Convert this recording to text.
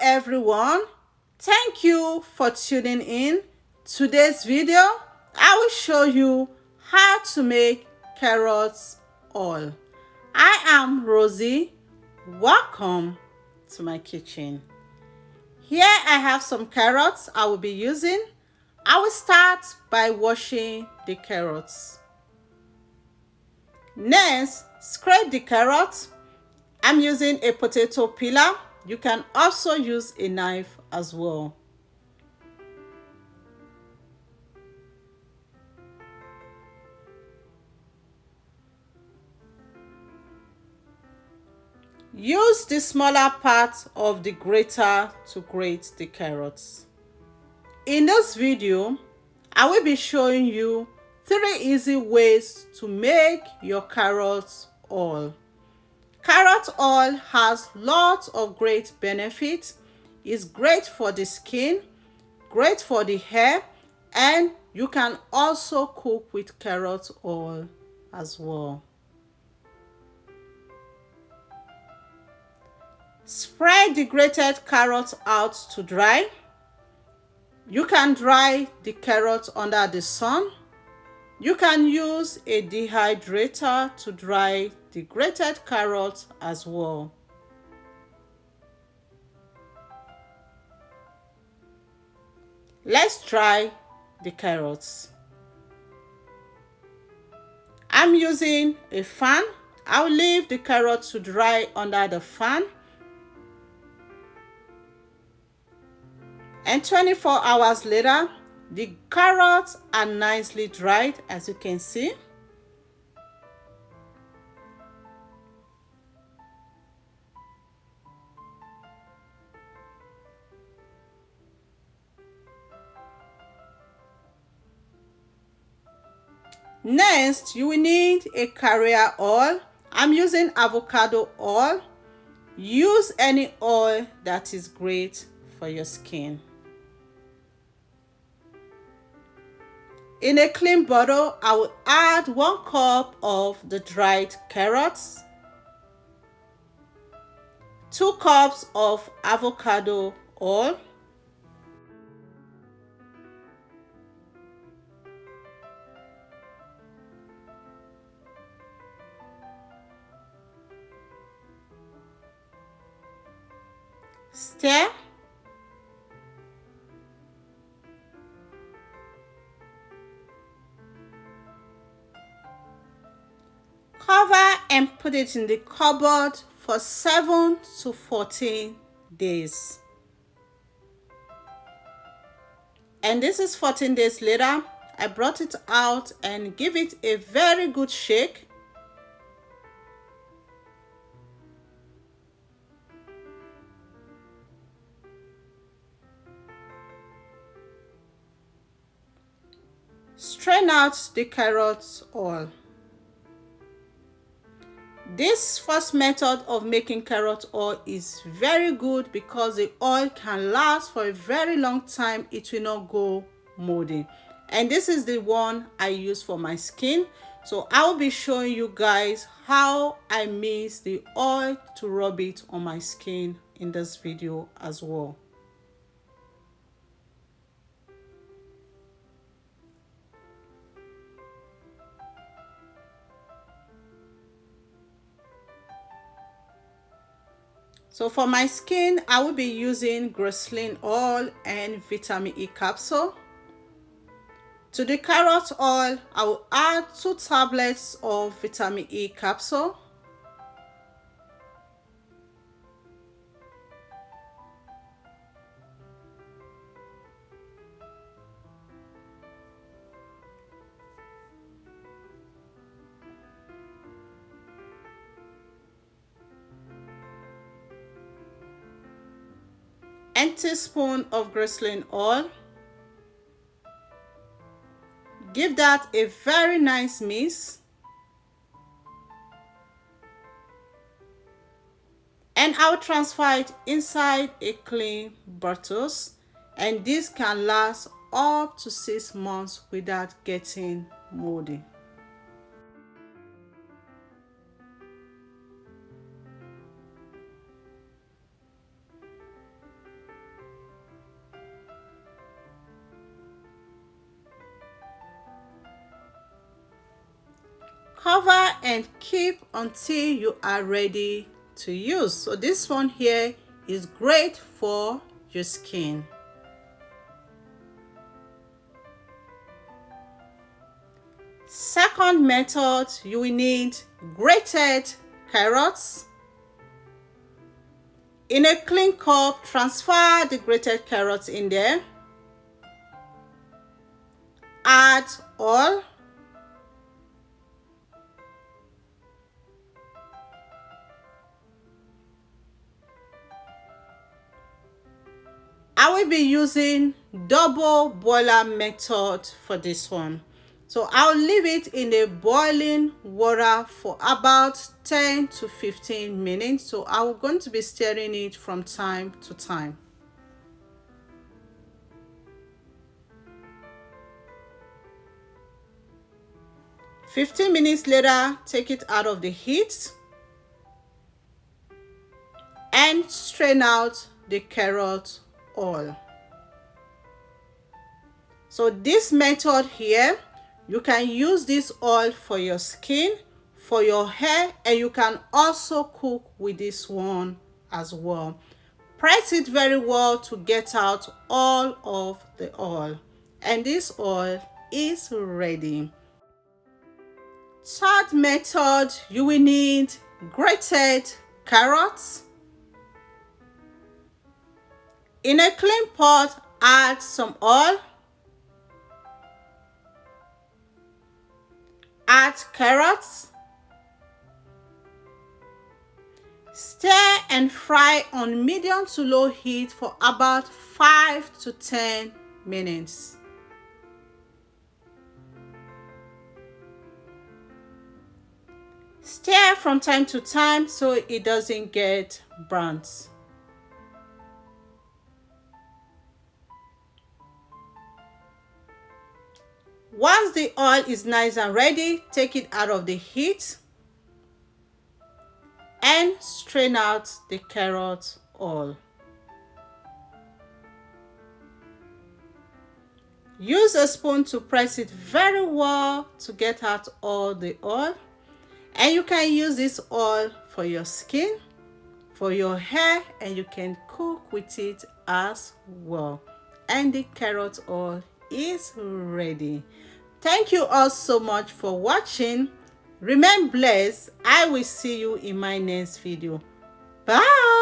everyone, thank you for tuning in. Today's video I will show you how to make carrots oil. I am Rosie. Welcome to my kitchen. Here I have some carrots I will be using. I will start by washing the carrots. Next, scrape the carrots. I'm using a potato peeler. You can also use a knife as well. Use the smaller part of the grater to grate the carrots. In this video, I will be showing you 3 easy ways to make your carrot oil. Carrot oil has lots of great benefits. It's great for the skin, great for the hair, and you can also cook with carrot oil as well. Spread the grated carrots out to dry. You can dry the carrots under the sun. You can use a dehydrator to dry the grated carrots as well. Let's dry the carrots. I'm using a fan. I'll leave the carrots to dry under the fan. And 24 hours later, the carrots are nicely dried, as you can see. Next, you will need a carrier oil. I'm using avocado oil. Use any oil that is great for your skin. In a clean bottle, I will add 1 cup of the dried carrots, 2 cups of avocado oil, stir, cover and put it in the cupboard for 7 to 14 days. And this is 14 days later. I brought it out and give it a very good shake. Strain out the carrot oil. This first method of making carrot oil is very good because the oil can last for a very long time. It will not go moldy. And this is the one I use for my skin. So I'll be showing you guys how I mix the oil to rub it on my skin in this video as well. So for my skin, I will be using grate oil and vitamin E capsule. To the carrot oil, I will add 2 tablets of vitamin E capsule. And teaspoon of grate oil. Give that a very nice mix. And I'll transfer it inside a clean bottle. And this can last up to 6 months without getting moldy. Cover and keep until you are ready to use. So this one here is great for your skin. Second method, you will need grated carrots. In a clean cup, transfer the grated carrots in there. Add oil. I will be using double boiler method for this one. So I'll leave it in a boiling water for about 10 to 15 minutes. So I'm going to be stirring it from time to time. "15 minutes later, take it out of the heat and strain out the carrot oil. So this method here, you can use this oil for your skin, for your hair, and you can also cook with this one as well. Press it very well to get out all of the oil, and this oil is ready. Third method, you will need grated carrots. In a clean pot, add some oil. Add carrots. Stir and fry on medium to low heat for about 5 to 10 minutes. Stir from time to time so it doesn't get burnt. Once the oil is nice and ready, take it out of the heat and strain out the carrot oil. Use a spoon to press it very well to get out all the oil. And you can use this oil for your skin, for your hair, and you can cook with it as well. And the carrot oil is ready. Thank you all so much for watching. Remain blessed. I will see you in my next video. Bye.